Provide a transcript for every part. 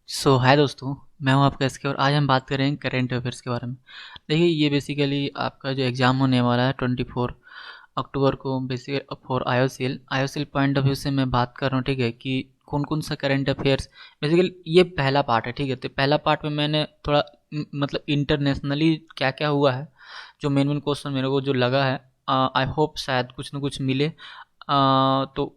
हाय दोस्तों, मैं हूं आपका एसके और आज हम बात करेंगे करंट अफेयर्स के बारे में। देखिए, ये बेसिकली आपका जो एग्ज़ाम होने वाला है 24 अक्टूबर को, basically for IOCL point of view से मैं बात कर रहा हूँ। ठीक है कि कौन कौन सा करंट अफेयर्स, बेसिकली ये पहला पार्ट है। ठीक है, तो पहला पार्ट में मैंने थोड़ा मतलब इंटरनेशनली क्या क्या हुआ है, जो मेन मेन क्वेश्चन मेरे को जो लगा है, आई होप शायद कुछ ना कुछ मिले। तो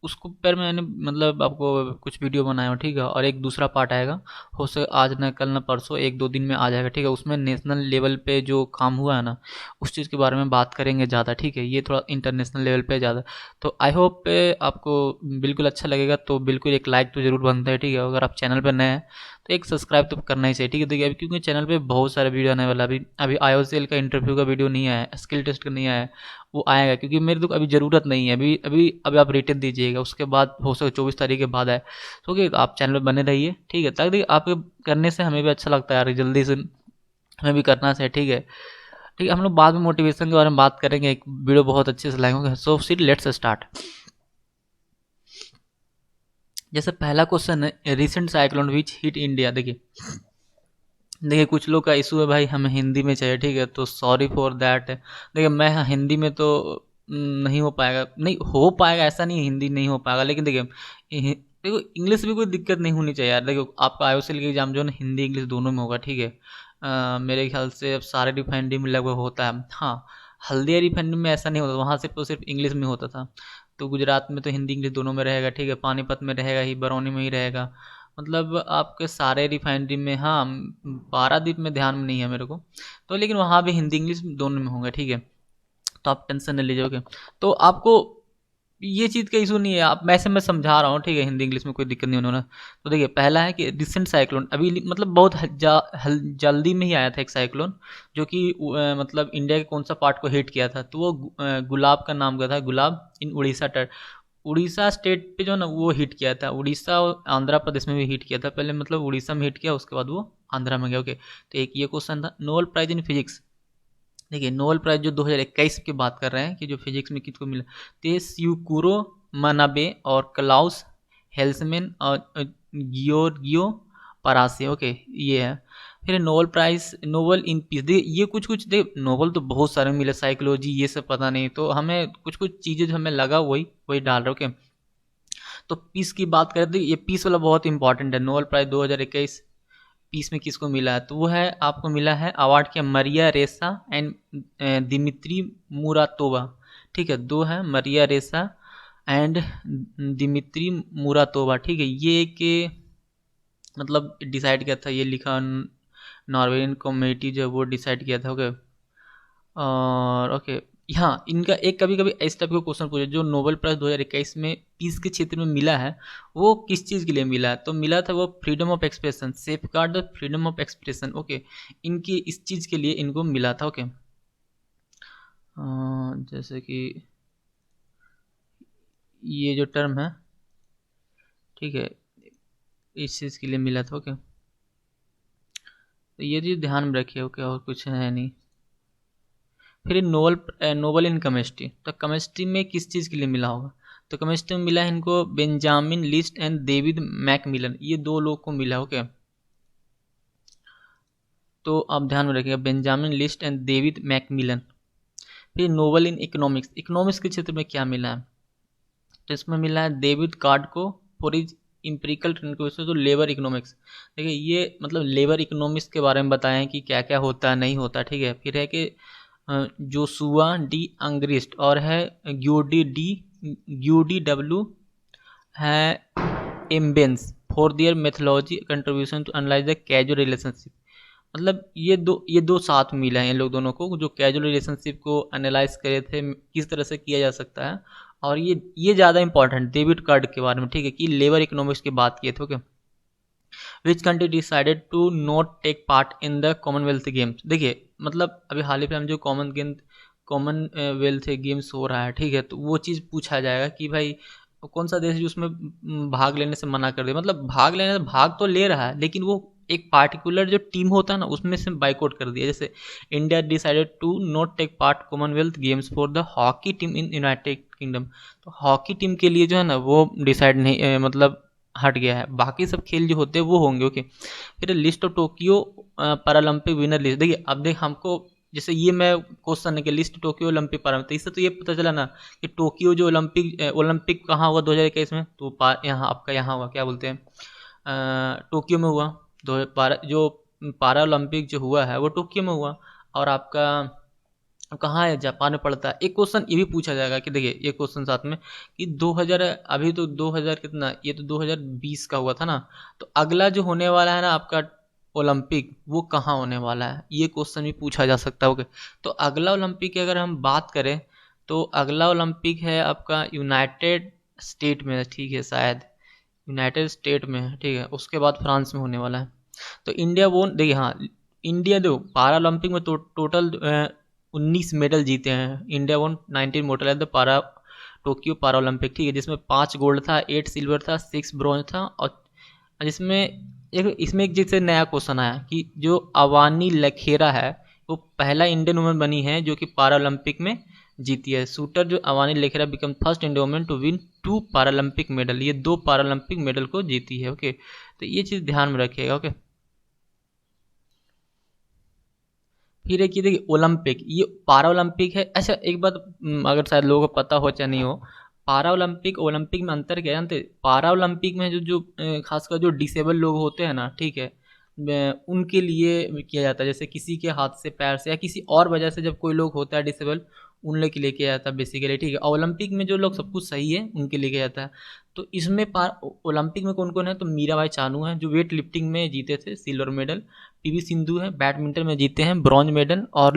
उसको पर मैंने मतलब आपको कुछ वीडियो बनाया हूँ। ठीक है, और एक दूसरा पार्ट आएगा, हो सके आज ना कल ना परसों, एक दो दिन में आ जाएगा। ठीक है, उसमें नेशनल लेवल पे जो काम हुआ है ना, उस चीज़ के बारे में बात करेंगे ज़्यादा। ठीक है, ये थोड़ा इंटरनेशनल लेवल पे ज़्यादा। तो आई होप आपको बिल्कुल अच्छा लगेगा। तो बिल्कुल एक लाइक तो ज़रूर बनता है। ठीक है, अगर आप चैनल पर नए हैं तो एक सब्सक्राइब तो करना ही चाहिए। ठीक है, देखिए अभी क्योंकि चैनल पे बहुत सारे वीडियो आने वाला है। अभी अभी आईओसीएल का इंटरव्यू का वीडियो नहीं आया है, स्किल टेस्ट का नहीं आया है, वो आएगा क्योंकि मेरे तो अभी ज़रूरत नहीं है। अभी अभी अभी आप रिटर्न दीजिएगा, उसके बाद हो सके 24 तारीख के बाद आए। तो ओके, आप चैनल पे बने रहिए। ठीक है, ताकि देखिए आपके करने से हमें भी अच्छा लगता है यार, जल्दी से हमें भी करना चाहिए। ठीक है, ठीक है, हम लोग बाद में मोटिवेशन के बारे में बात करेंगे, एक वीडियो बहुत अच्छे से लाएंगे। सो सीट लेट्स स्टार्ट। जैसे पहला क्वेश्चन है, recent cyclone which hit India. देखिए देखिए कुछ लोग का इशू है भाई, हमें हिंदी में चाहिए। ठीक है, तो सॉरी फॉर दैट। देखिए मैं हिंदी में तो नहीं हो पाएगा, नहीं हो पाएगा ऐसा नहीं है, हिंदी नहीं हो पाएगा। लेकिन देखिए देखो इंग्लिश भी कोई दिक्कत नहीं होनी चाहिए यार। देखो आपका आईओसीएल का एग्जाम जो है ना, हिंदी इंग्लिश दोनों में होगा। ठीक है, मेरे ख्याल से अब सारे रिफाइनरी में लगभग होता है। हाँ, हल्दिया रिफाइनरी में ऐसा नहीं होता, वहाँ सिर्फ इंग्लिश में होता था। तो गुजरात में तो हिंदी इंग्लिश दोनों में रहेगा। ठीक है, पानीपत में रहेगा ही, बरौनी में ही रहेगा। मतलब आपके सारे रिफाइनरी में, हाँ, पारादीप में ध्यान में नहीं है मेरे को। तो लेकिन वहाँ भी हिंदी इंग्लिश दोनों में होंगे। ठीक है, तो आप टेंशन नहीं लीजिए। ओके, तो आपको ये चीज़ का इशू नहीं है। आप मैं समझा रहा हूँ। ठीक है, हिंदी इंग्लिश में कोई दिक्कत नहीं होने वाला। तो देखिए पहला है कि रिसेंट साइक्लोन अभी मतलब बहुत जल्दी में ही आया था एक साइक्लोन, जो कि मतलब इंडिया के कौन सा पार्ट को हिट किया था। तो वो गुलाब का नाम का था, गुलाब इन उड़ीसा। उड़ीसा स्टेट पे जो है ना वो हिट किया था। उड़ीसा और आंध्र प्रदेश में भी हिट किया था पहले, मतलब उड़ीसा में हिट किया, उसके बाद वो आंध्रा में गया। ओके, तो एक ये क्वेश्चन था। Nobel Prize in physics. देखिए नोबेल प्राइज जो 2021 की बात कर रहे हैं कि जो फिजिक्स में किसको मिला, तेस्यूकुरो मनाबे और क्लाउस हेल्समैन और गियोर्गियो परासे। ओके, ये है। फिर Nobel Prize, Nobel in peace. देखिए ये कुछ कुछ देख, नोबेल तो बहुत सारे मिले, साइकोलॉजी ये सब पता नहीं, तो हमें कुछ कुछ चीज़ें जो हमें लगा वही वही डाल रहे। ओके, तो पीस की बात करें तो ये पीस वाला बहुत इंपॉर्टेंट है। नोबेल प्राइज 2021 पीस में किसको मिला है, तो वो है आपको मिला है अवार्ड किया मरिया रेसा एंड दिमित्री मुरातोवा। ठीक है, दो है मरिया रेसा एंड दिमित्री मुरातोवा। ठीक है, ये एक मतलब डिसाइड किया था, ये लिखा नॉर्वेजियन कमेटी जो है वो डिसाइड किया था। ओके, और ओके, हाँ, इनका एक कभी कभी इस टाइप का क्वेश्चन पूछे, जो नोबेल प्राइज 2021 में पीस के क्षेत्र में मिला है, वो किस चीज़ के लिए मिला है, तो मिला था वो freedom of expression, safe guard the freedom of expression. Okay, इनकी इस चीज़ के लिए इनको मिला था। ओके, जैसे कि ये जो टर्म है, ठीक है, इस चीज़ के लिए मिला था। ओके, तो ये चीज़ ध्यान में रखिए। ओके, और कुछ है नहीं। फिर नोबल नोबल इन केमिस्ट्री, तो केमिस्ट्री में किस चीज़ के लिए मिला होगा, तो केमिस्ट्री में मिला है इनको Benjamin list and David Macmillan, ये दो लोग को मिला। ओके, तो आप ध्यान में रखिएगा, Benjamin list and David Macmillan. फिर नोबल इन इकोनॉमिक्स, इकोनॉमिक्स के क्षेत्र में क्या मिला है, तो इसमें मिला है डेविड कार्ड को फॉर इज इम्पेरिकल ट्रिंक्वेशन तो लेबर इकोनॉमिक्स। देखिए ये मतलब लेबर इकोनॉमिक्स के बारे में बताया है कि क्या क्या होता है नहीं होता। ठीक है, फिर है कि जोसुआ डी अंग्रिस्ट और है ग्यूडी डब्ल्यू है Imbens for their methodology contribution to analyse the casual relationship. मतलब ये दो साथ मिला है इन लोग दोनों को, जो कैजुअल रिलेशनशिप को एनालाइज करे थे किस तरह से किया जा सकता है। और ये ज़्यादा इंपॉर्टेंट डेविड कार्ड के बारे में। ठीक है, कि लेबर इकोनॉमिक्स की बात किए थे। Okay, which country decided to not take part in the Commonwealth Games. देखिए मतलब अभी हाल ही में जो कॉमनवेल्थ गेम्स हो रहा है, ठीक है, तो वो चीज़ पूछा जाएगा कि भाई कौन सा देश जो उसमें भाग लेने से मना कर दे। मतलब भाग लेने से, भाग तो ले रहा है लेकिन वो एक पार्टिकुलर जो टीम होता है ना उसमें से बाइकआउट कर दिया। जैसे India decided to not take part Commonwealth Games for the hockey team in United Kingdom. तो हॉकी टीम के लिए जो है ना वो डिसाइड नहीं मतलब हट गया है, बाकी सब खेल जो होते हैं वो होंगे। ओके, फिर list of Tokyo Paralympic winner list. देखिए अब देख हमको, जैसे ये मैं क्वेश्चन है कि लिस्ट टोक्यो ओलंपिक पैरालंपिक, तो इससे तो ये पता चला ना कि टोक्यो जो ओलंपिक कहाँ हुआ 2021 में, तो यहाँ आपका यहाँ हुआ, क्या बोलते हैं, टोक्यो में हुआ। जो पारा ओलंपिक जो हुआ है वो टोक्यो में हुआ, और आपका कहाँ है, जापान में पड़ता है। एक क्वेश्चन ये भी पूछा जाएगा कि देखिए ये क्वेश्चन साथ में कि 2000, अभी तो 2000 कितना, ये तो 2020 का हुआ था ना, तो अगला जो होने वाला है ना आपका ओलंपिक, वो कहाँ होने वाला है, ये क्वेश्चन भी पूछा जा सकता है। ओके, तो अगला ओलंपिक की अगर हम बात करें तो अगला ओलंपिक है आपका यूनाइटेड स्टेट में है, ठीक है, शायद यूनाइटेड स्टेट में है, ठीक है, उसके बाद फ्रांस में होने वाला है। तो इंडिया वो देखिए, हाँ इंडिया दो पारा ओलंपिक में टोटल 19 मेडल जीते हैं। इंडिया वन 19 मेडल है द पारा टोक्यो पारा ओलंपिक, ठीक है, जिसमें 5 गोल्ड था, 8 सिल्वर था, 6 ब्रॉन्ज था, और इसमें एक जैसे नया क्वेश्चन आया कि जो अवानी लखेरा है वो पहला इंडियन वुमेन बनी है जो कि पारा ओलंपिक में जीती है। शूटर जो Avani Lekhara become first Indian women to win 2 Paralympic medal, ये 2 पैरालंपिक मेडल को जीती है। ओके, तो ये चीज़ ध्यान में रखिएगा। ओके, फिर एक ये देखिए ओलंपिक, ये पारा ओलंपिक है। अच्छा एक बात, अगर शायद लोगों को पता हो चाहे नहीं हो, पारा ओलंपिक ओलंपिक में अंतर क्या है जानते? पारा ओलंपिक में जो जो खासकर जो डिसेबल लोग होते हैं ना, ठीक है, उनके लिए किया जाता है। जैसे किसी के हाथ से, पैर से, या किसी और वजह से जब कोई लोग होता है डिसेबल, उन लोग के लिए किया जाता है बेसिकली, ठीक है। और ओलंपिक में जो लोग सब कुछ सही है उनके लिए किया जाता है। तो इसमें ओलंपिक में कौन कौन है, तो मीराबाई चानू हैं जो वेट लिफ्टिंग में जीते थे सिल्वर मेडल, पीवी सिंधु है बैडमिंटन में जीते हैं ब्रॉन्ज मेडल, और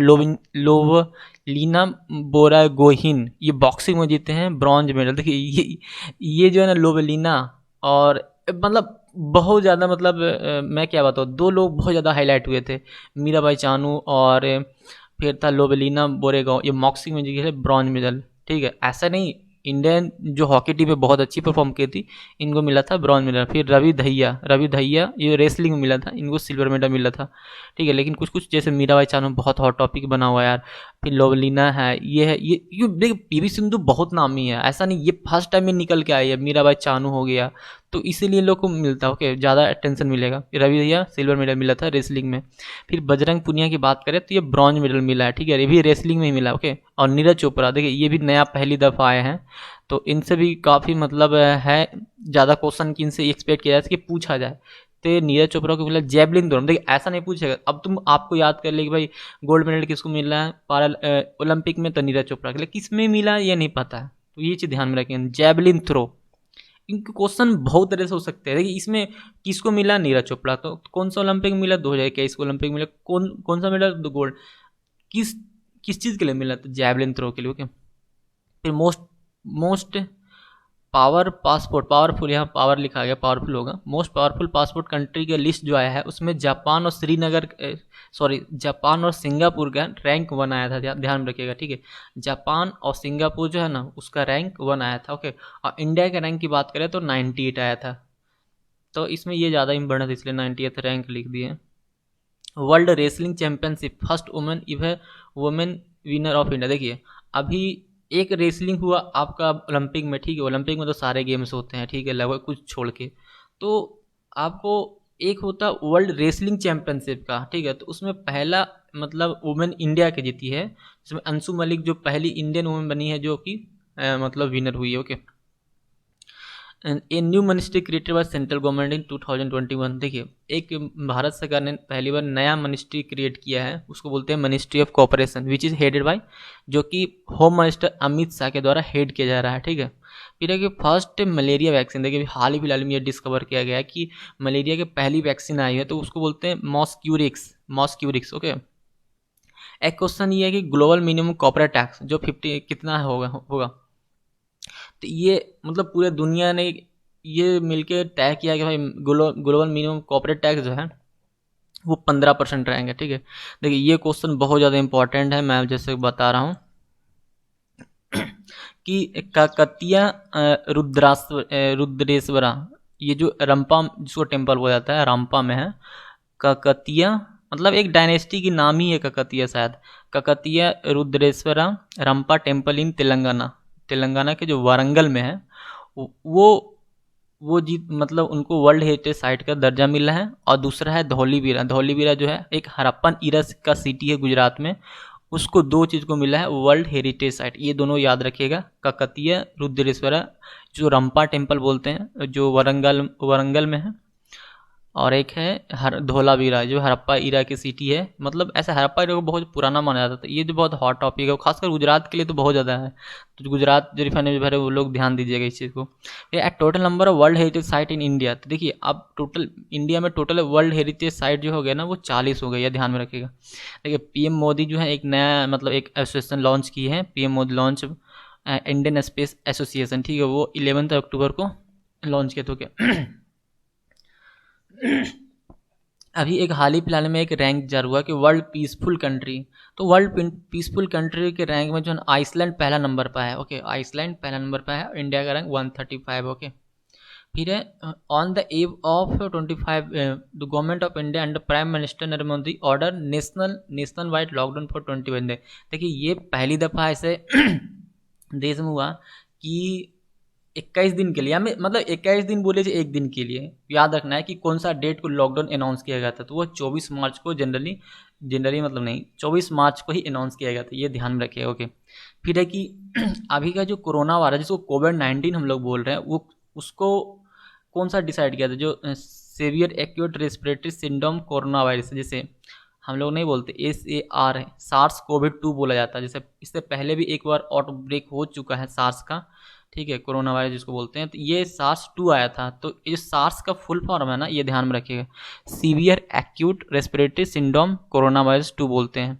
लोवलीना बोरागोहिन ये बॉक्सिंग में जीते हैं ब्रॉन्ज मेडल। देखिए ये जो है ना लोवलीना, और मतलब बहुत ज़्यादा, मतलब मैं क्या बताऊँ, दो लोग बहुत ज़्यादा हाईलाइट हुए थे, मीराबाई चानू और फिर था लोवेलिना बोरेगांव, ये बॉक्सिंग में जीते थे ब्रॉन्ज मेडल, ठीक है। ऐसा नहीं, इंडियन जो हॉकी टीम है बहुत अच्छी परफॉर्म की थी, इनको मिला था ब्रॉन्ज मेडल। फिर रवि दहिया ये रेसलिंग में मिला था, इनको सिल्वर मेडल मिला था, ठीक है। लेकिन कुछ कुछ जैसे मीराबाई चानू बहुत हॉट टॉपिक बना हुआ है यार, फिर लोवलीना है, ये है, ये देख पीवी सिंधु बहुत नामी है, ऐसा नहीं, ये फर्स्ट टाइम में निकल के आई है। मीराबाई चानू हो गया, तो इसीलिए लोग को मिलता है, ओके, ज़्यादा अटेंशन मिलेगा। रवि दहिया सिल्वर मेडल मिला था रेसलिंग में। फिर बजरंग पुनिया की बात करें तो ये ब्रॉन्ज मेडल मिला है, ठीक है, ये भी रेसलिंग में ही मिला, ओके। और नीरज चोपड़ा देखिए ये भी नया पहली दफ़ा आए हैं, तो इनसे भी काफ़ी मतलब है, ज़्यादा क्वेश्चन की इनसे एक्सपेक्ट किया जाए कि पूछा जाए। तो नीरज चोपड़ा को मिला जेवलिन थ्रो, देखिए ऐसा नहीं पूछेगा, अब तुम आपको याद कर ले कि भाई गोल्ड मेडल किसको मिला है पारा ओलंपिक में, तो नीरज चोपड़ा के लिए, किस में मिला ये नहीं पता है, तो ये चीज़ ध्यान में रखें। जेवलिन थ्रो, इनके क्वेश्चन बहुत तरह से हो सकते हैं। देखिए इसमें किसको मिला, नीरज चोपड़ा, तो कौन सा ओलंपिक में मिला, 2021 को ओलंपिक मिला, कौन कौन सा मिला, गोल्ड, किस किस चीज़ के लिए मिला, तो जैवलिन थ्रो के लिए, ओके। फिर मोस्ट मोस्ट पावरफुल, यहाँ पावर लिखा गया, पावरफुल होगा। मोस्ट पावरफुल पासपोर्ट कंट्री का लिस्ट जो आया है उसमें जापान और सिंगापुर का रैंक 1 आया था, ध्यान में रखिएगा, ठीक है। जापान और सिंगापुर जो है ना उसका रैंक 1 आया था, ओके। और इंडिया के रैंक की बात करें तो 98 आया था, तो इसमें ये ज़्यादा इंपॉर्टेंट है इसलिए 98th रैंक लिख दिए। World wrestling championship first women winner of India, देखिए अभी एक रेसलिंग हुआ आपका ओलंपिक में, ठीक है, ओलंपिक में तो सारे गेम्स होते हैं, ठीक है, लगभग कुछ छोड़ के, तो आपको एक होता वर्ल्ड रेसलिंग चैंपियनशिप का, ठीक है, तो उसमें पहला मतलब वुमेन इंडिया की जीती है, जिसमें अंशु मलिक जो पहली इंडियन वुमेन बनी है जो कि मतलब विनर हुई है, okay. A new ministry created by central government in 2021, देखिए एक भारत सरकार ने पहली बार नया मिनिस्ट्री क्रिएट किया है, उसको बोलते हैं ministry of cooperation, which is headed by, जो कि होम मिनिस्टर अमित शाह के द्वारा हेड किया जा रहा है, ठीक है। फिर है कि फर्स्ट मलेरिया वैक्सीन, देखिए हाल ही फिलहाल में ये डिस्कवर किया गया है कि मलेरिया की पहली वैक्सीन आई है, तो उसको बोलते हैं मॉस्क्यूरिक्स, ओके। एक क्वेश्चन ये है कि ग्लोबल मिनिमम कॉर्पोरेट टैक्स जो 50 कितना होगा, तो ये मतलब पूरे दुनिया ने ये मिलके तय किया कि भाई ग्लोबल मिनिमम कॉर्पोरेट टैक्स जो है वो 15% रहेंगे, ठीक है। देखिए ये क्वेश्चन बहुत ज़्यादा इंपॉर्टेंट है, मैं जैसे बता रहा हूँ कि काकतीय रुद्रेश्वरा, ये जो रंपा जिसको टेम्पल बोला जाता है रंपा में है, काकतीय मतलब एक डायनेस्टी की नाम ही है काकतीय, शायद काकतीय रुद्रेश्वरा रंपा टेम्पल इन तेलंगाना के जो वारंगल में है, वो वो जीत मतलब उनको वर्ल्ड हेरिटेज साइट का दर्जा मिला है। और दूसरा है धौलीवीरा। धौलीवीरा जो है एक हड़प्पन इरा का सिटी है गुजरात में, उसको दो चीज़ को मिला है वर्ल्ड हेरिटेज साइट। ये दोनों याद रखिएगा, काकतीय रुद्रेश्वरा जो रंपा टेम्पल बोलते हैं जो वरंगल में है, और एक है धोलावीरा जो हड़प्पा इरा की सिटी है। मतलब ऐसा हड़प्पा इरा को बहुत पुराना माना जाता था। ये जो बहुत हॉट टॉपिक है, खासकर गुजरात के लिए तो बहुत ज़्यादा है। तो गुजरात जो रिफाइनरी भरे वो लोग ध्यान दीजिएगा इस चीज़ को। ये total number of world heritage site in India, तो देखिए अब टोटल इंडिया में टोटल वर्ल्ड हेरिटेज साइट जो हो गया ना वो 40 हो गई है, ध्यान में रखिएगा। देखिए पीएम मोदी जो है एक नया मतलब एक एसोसिएशन लॉन्च की है, PM Modi launch Indian space association, ठीक है, वो 11 अक्टूबर को लॉन्च किया। तो क्या अभी एक हाल ही फिलहाल में एक रैंक जारी हुआ कि वर्ल्ड पीसफुल कंट्री, तो वर्ल्ड पीसफुल कंट्री के रैंक में जो है आइसलैंड पहला नंबर पर है। ओके, आइसलैंड पहला नंबर पर है, इंडिया का रैंक 135। ओके, फिर है on the above of 25 the government of India and prime minister Narendra Modi order national wide lockdown for 21 day. देखिए ये पहली दफ़ा ऐसे देश में हुआ कि 21 दिन के लिए, हमें मतलब 21 दिन बोले जो एक दिन के लिए याद रखना है कि कौन सा डेट को लॉकडाउन अनाउंस किया गया था। तो वो 24 मार्च को जनरली मतलब नहीं 24 मार्च को ही अनाउंस किया गया था, ये ध्यान में रखिएगा। ओके, फिर है कि अभी का जो कोरोना वायरस जिसको कोविड-19 हम लोग बोल रहे हैं, वो उसको कौन सा डिसाइड किया था, जो severe acute respiratory syndrome corona virus, जैसे हम लोग नहीं बोलते SAR है, सार्स कोविड-2 बोला जाता है। जैसे इससे पहले भी एक बार आउटब्रेक हो चुका है सार्स का, ठीक है, कोरोना वायरस जिसको बोलते हैं, तो ये SARS-2 आया था। तो ये सार्स का फुल फॉर्म है ना, ये ध्यान में रखिएगा, severe acute respiratory syndrome corona virus 2 बोलते हैं।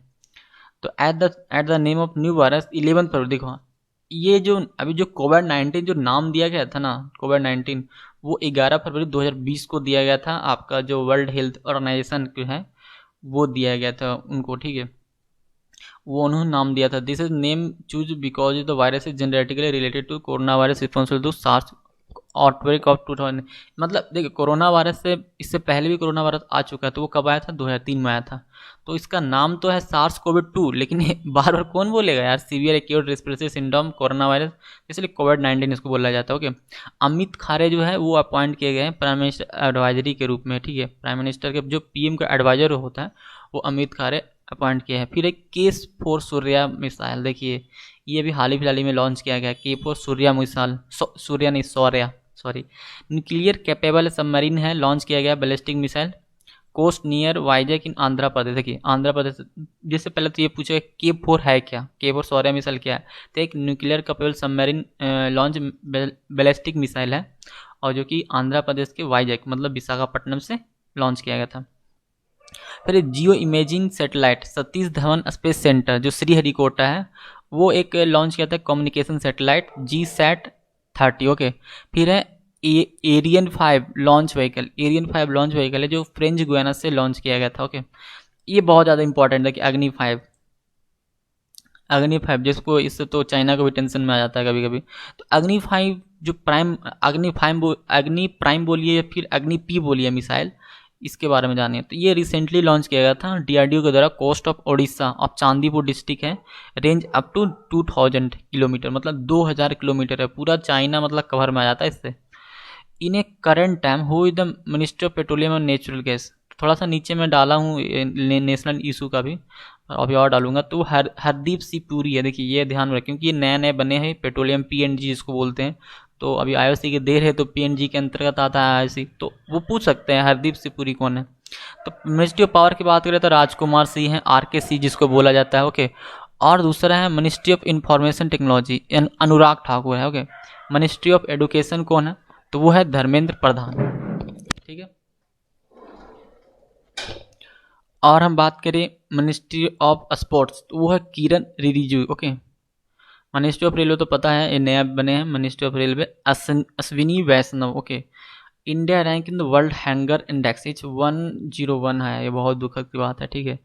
तो at the name of new virus 11 फरवरी, देखो ये जो अभी जो कोविड-19 जो नाम दिया गया था ना, कोविड-19 वो 11 फरवरी 2020 को दिया गया था। आपका जो वर्ल्ड हेल्थ ऑर्गेनाइजेशन जो है वो दिया गया था उनको, ठीक है, वो उन्होंने नाम दिया था। This is name choose because the virus is genetically related to corona virus responsible to SARS outbreak of 2000। मतलब देखिए कोरोना वायरस से इससे पहले भी कोरोना वायरस आ चुका है, तो वो कब आया था, 2003 में आया था। तो इसका नाम तो है सार्स कोविड-2, लेकिन बार बार कौन बोलेगा यार, severe acute respiratory syndrome corona virus, इसलिए कोविड-19 इसको बोला जाता है। ओके, अमित खारे जो है वो अपॉइंट किए गए हैं प्राइम मिनिस्टर एडवाइजरी के रूप में, ठीक है, प्राइम मिनिस्टर के जो पीएम का एडवाइजर होता है वो अमित खारे अपॉइंट किया है। फिर एक केस 4 सूर्या मिसाइल, देखिए ये भी हाल ही फिलहाल में लॉन्च किया गया, K4 सूर्या मिसाइल, सूर्या नहीं Shaurya, sorry, nuclear capable submarine है, लॉन्च किया गया ballistic missile coast near Vizag in Andhra Pradesh. देखिए आंध्र प्रदेश, जिससे पहले तो ये पूछे K4 है क्या, K4 सौर्या मिसाइल क्या है, तो एक nuclear capable submarine launch ballistic missile है, और जो कि आंध्र प्रदेश के वाइजैक मतलब विशाखापट्टनम से लॉन्च किया गया था। फिर geo imaging satellite Satish Dhawan space centre जो श्रीहरिकोटा है, वो एक लॉन्च किया था कम्युनिकेशन सैटेलाइट GSAT-30। ओके, फिर है Ariane 5 launch vehicle, Ariane 5 launch vehicle है जो फ्रेंच गुयाना से लॉन्च किया गया था। ओके, ये बहुत ज़्यादा इंपॉर्टेंट है कि अग्नि 5 जिसको, इससे तो चाइना को भी टेंशन में आ जाता है कभी कभी। तो अग्नि 5 जो अग्नि प्राइम बोलिए या फिर अग्नि P बोलिए मिसाइल, इसके बारे में जानिए। तो ये रिसेंटली लॉन्च किया गया था DRDO के द्वारा, coast of Odisha of Chandipur district है, रेंज अप टू 2000 किलोमीटर, मतलब 2000 किलोमीटर है, पूरा चाइना मतलब कवर में आ जाता है इससे। In a current time who is the minister of petroleum and natural gas, थोड़ा सा नीचे में डाला हूँ नेशनल इशू का भी, अभी और डालूंगा। तो हरदीप सिंह पुरी है, देखिए ये ध्यान में रखें क्योंकि ये नए नए बने हैं पेट्रोलियम PNG जिसको बोलते हैं। तो अभी IOC की देर है तो PNG के अंतर्गत आता है IOC, तो वो पूछ सकते हैं हरदीप सिंह पुरी कौन है। तो मिनिस्ट्री ऑफ पावर की बात करें तो राजकुमार सिंह है, RK जिसको बोला जाता है। ओके, और दूसरा है ministry of information technology Anurag Thakur है। ओके, मिनिस्ट्री ऑफ एडुकेशन कौन है, तो वो है धर्मेंद्र प्रधान, ठीक है। और हम बात करें मिनिस्ट्री ऑफ स्पोर्ट्स, तो वो है Kiran Rijiju. Okay, ministry of railway तो पता है ये नया बने हैं, ministry of railway Ashwini Vaishnaw. Okay, India rank in the world hunger index is 101 है, ये बहुत दुखद की बात है, ठीक है।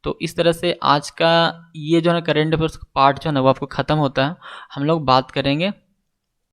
तो इस तरह से आज का ये जो है करेंट अफेयर्स पार्ट जो है ना वो आपको ख़त्म होता है। हम लोग बात करेंगे